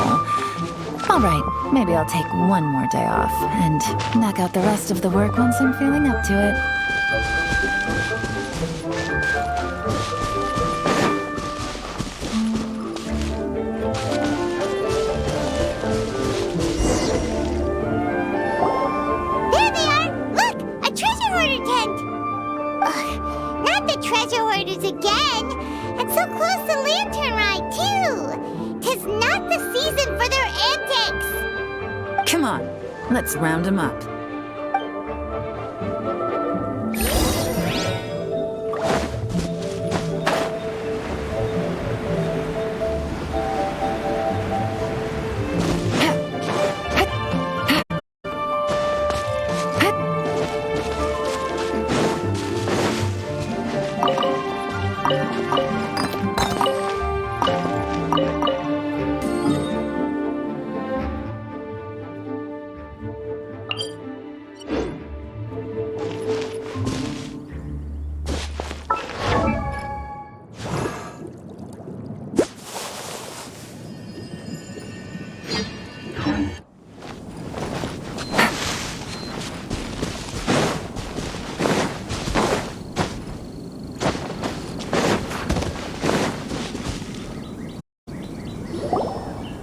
L: All right, maybe I'll take one more day off and knock out the rest of the work once I'm feeling up to it.
B: There they are! Look! A treasure hoarder tent! Ugh, not the treasure hoarders again! And so close to Lantern Ride, too! 'Tis not the season for their antics!
K: Come on, let's round them up.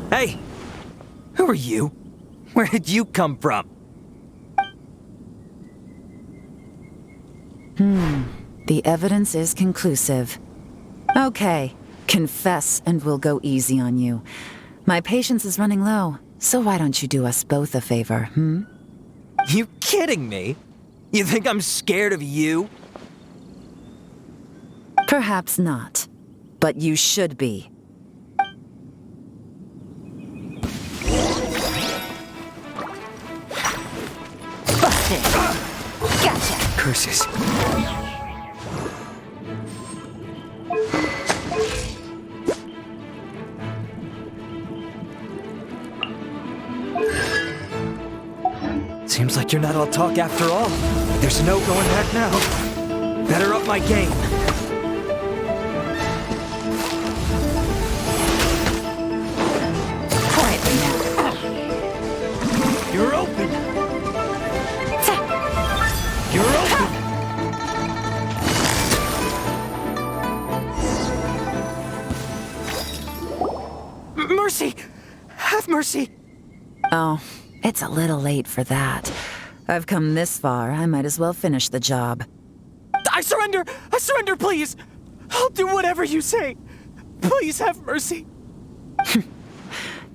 O: Hey! Who are you? Where did you come from?
K: The evidence is conclusive. Okay, confess and we'll go easy on you. My patience is running low, so why don't you do us both a favor,
O: You kidding me? You think I'm scared of you?
K: Perhaps not, but you should be.
L: Busted! Gotcha!
O: Curses. Seems like you're not all talk after all. There's no going back now. Better up my game.
L: Quietly now.
O: You're open. You're open. Mercy! Have mercy!
K: Oh, it's a little late for that. I've come this far, I might as well finish the job.
O: I surrender! I surrender, please! I'll do whatever you say. Please have mercy.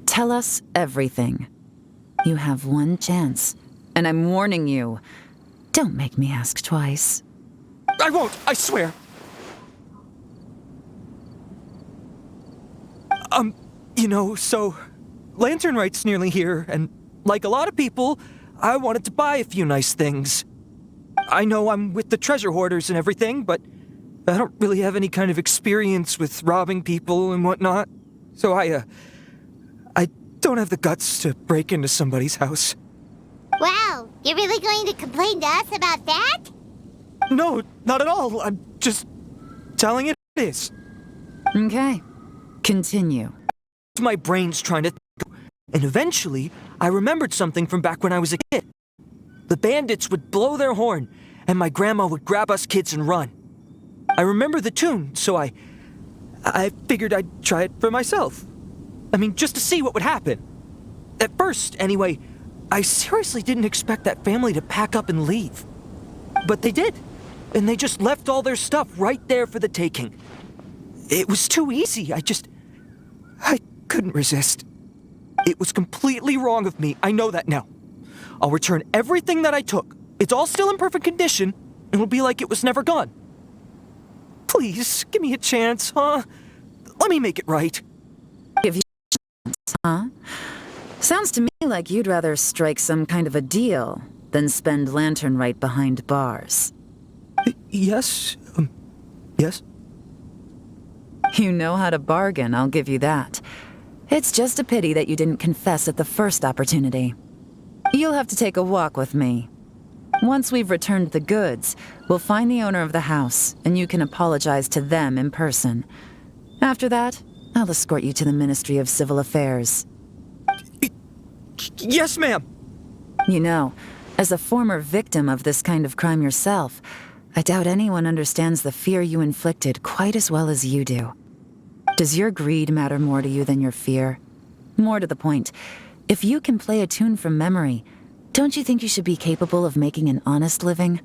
K: Tell us everything. You have one chance, and I'm warning you. Don't make me ask twice.
O: I won't, I swear. So Lantern Rite's nearly here, and like a lot of people, I wanted to buy a few nice things. I know I'm with the treasure hoarders and everything, but I don't really have any kind of experience with robbing people and whatnot. So I don't have the guts to break into somebody's house.
B: Wow, you're really going to complain to us about that?
O: No, not at all. I'm just telling it is.
K: Okay, continue.
O: My brain's trying to think, and eventually I remembered something from back when I was a kid. The bandits would blow their horn, and my grandma would grab us kids and run. I remember the tune, so I figured I'd try it for myself. I mean, just to see what would happen. At first, anyway, I seriously didn't expect that family to pack up and leave. But they did, and they just left all their stuff right there for the taking. It was too easy. I couldn't resist. It was completely wrong of me. I know that now. I'll return everything that I took. It's all still in perfect condition, and it'll be like it was never gone. Please, give me a chance, huh? Let me make it right.
K: Give you a chance, huh? Sounds to me like you'd rather strike some kind of a deal than spend lantern rite behind bars.
O: Yes? Yes?
K: You know how to bargain, I'll give you that. It's just a pity that you didn't confess at the first opportunity. You'll have to take a walk with me. Once we've returned the goods, we'll find the owner of the house, and you can apologize to them in person. After that, I'll escort you to the Ministry of Civil Affairs.
O: Yes, ma'am!
K: You know, as a former victim of this kind of crime yourself, I doubt anyone understands the fear you inflicted quite as well as you do. Does your greed matter more to you than your fear? More to the point, if you can play a tune from memory, don't you think you should be capable of making an honest living?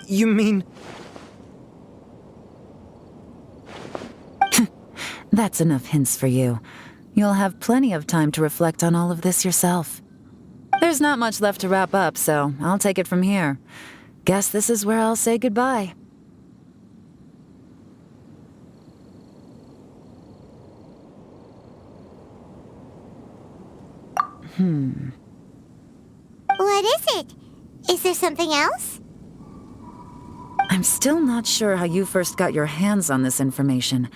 O: You mean...
K: That's enough hints for you. You'll have plenty of time to reflect on all of this yourself. There's not much left to wrap up, so I'll take it from here. Guess this is where I'll say goodbye.
B: What is it? Is there something else?
K: I'm still not sure how you first got your hands on this information,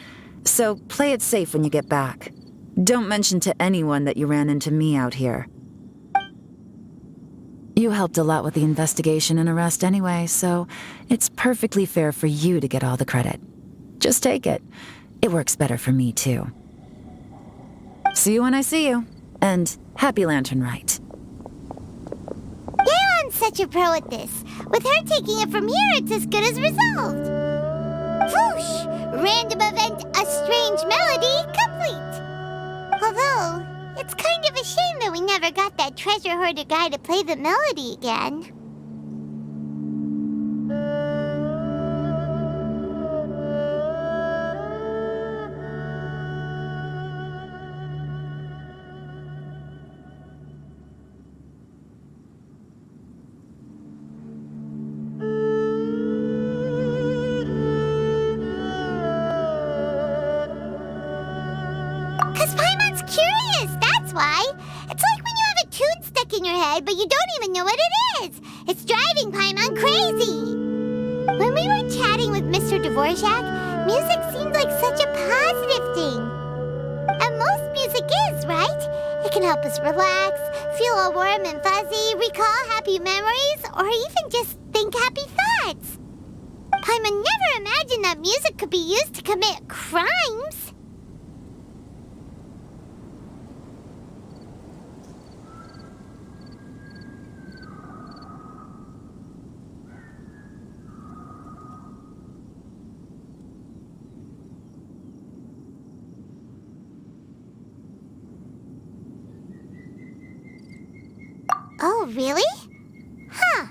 K: so play it safe when you get back. Don't mention to anyone that you ran into me out here. You helped a lot with the investigation and arrest anyway, so it's perfectly fair for you to get all the credit. Just take it. It works better for me, too. See you when I see you, and happy Lantern Rite.
B: Gaon's such a pro at this. With her taking it from here, it's as good as resolved. Whoosh! Random event, a strange melody, complete. Although, it's kind of a shame that we never got that treasure hoarder guy to play the melody again. But you don't even know what it is. It's driving Paimon crazy. When we were chatting with Mr. Dvorak, music seemed like such a positive thing. And most music is, right? It can help us relax, feel all warm and fuzzy, recall happy memories, or even just think happy thoughts. Paimon never imagined that music could be used to commit crimes. Oh, really? Huh.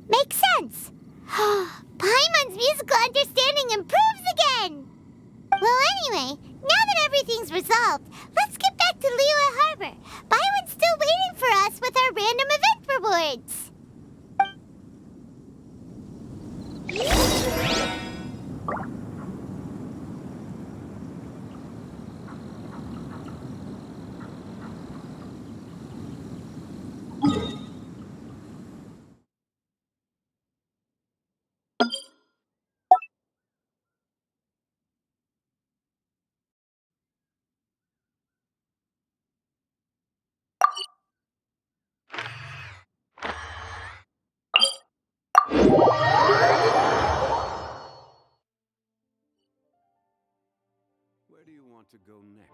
B: Makes sense. Paimon's musical understanding improves again! Well, anyway, now that everything's resolved, let's get back to Liyue Harbor. Byron's still waiting for us with our random event rewards.
A: Where do you want to go next?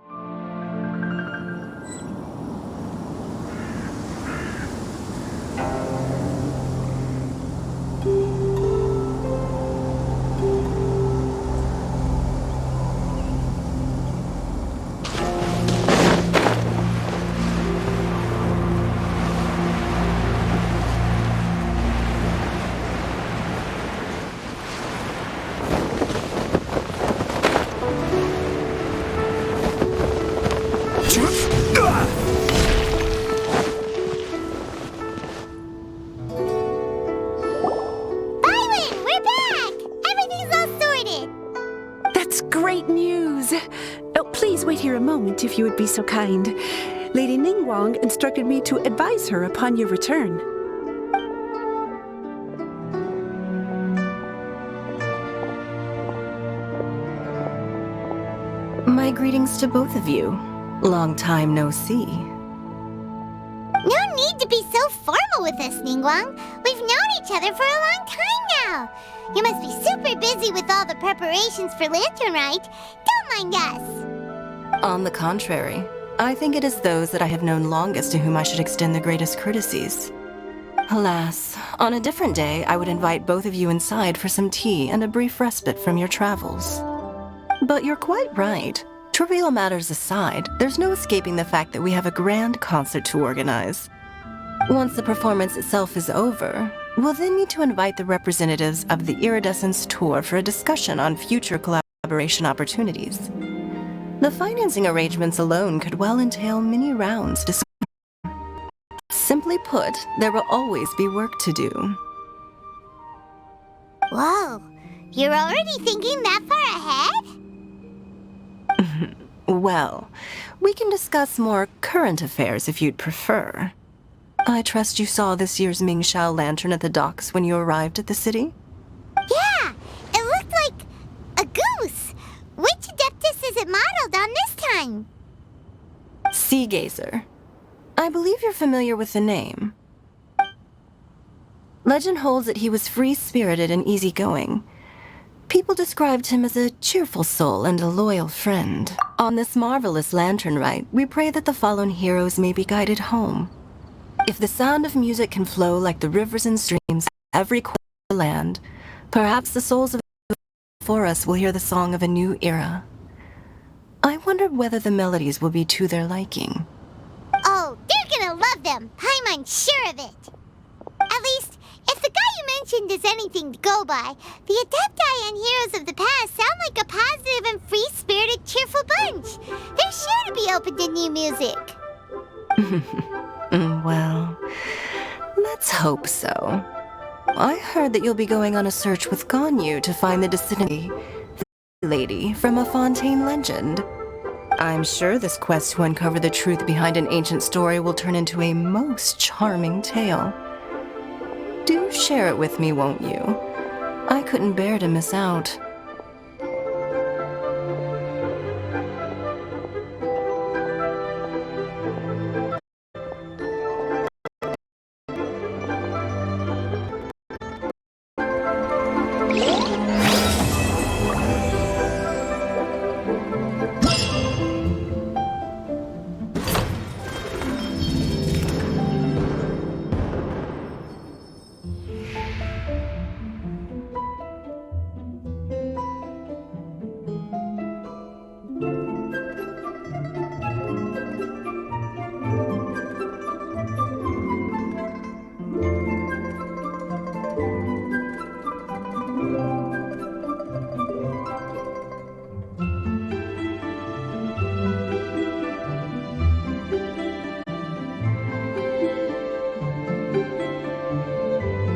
M: Great news! Oh, please wait here a moment if you would be so kind. Lady Ningguang instructed me to advise her upon your return.
J: My greetings to both of you. Long time no see.
B: No need to be so formal with us, Ningguang. We've known each other for a long time now. You must be super busy with all the preparations for Lantern Rite. Don't mind us.
J: On the contrary, I think it is those that I have known longest to whom I should extend the greatest courtesies. Alas, on a different day, I would invite both of you inside for some tea and a brief respite from your travels. But you're quite right. Trivial matters aside, there's no escaping the fact that we have a grand concert to organize. Once the performance itself is over, we'll then need to invite the representatives of the Iridescence Tour for a discussion on future collaboration opportunities. The financing arrangements alone could well entail many rounds. Simply put, there will always be work to do.
B: Whoa, you're already thinking that far ahead?
J: Well, we can discuss more current affairs if you'd prefer. I trust you saw this year's Mingxiao lantern at the docks when you arrived at the city?
B: Yeah, it looked like a goose. Which Adeptus is it modeled on this time?
J: Sea Gazer. I believe you're familiar with the name. Legend holds that he was free-spirited and easygoing. People described him as a cheerful soul and a loyal friend. On this marvelous lantern rite, we pray that the fallen heroes may be guided home. If the sound of music can flow like the rivers and streams every corner of the land, perhaps the souls of before us will hear the song of a new era. I wonder whether the melodies will be to their liking.
B: Oh, they're gonna love them. I'm sure of it. At least, if the guy you mentioned is anything to go by, the Adepti and heroes of the past sound like a positive and free-spirited, cheerful bunch. They're sure to be open to new music.
J: Well, let's hope so. I heard that you'll be going on a search with Ganyu to find the descendant lady from a Fontaine legend. I'm sure this quest to uncover the truth behind an ancient story will turn into a most charming tale. Do share it with me, won't you? I couldn't bear to miss out.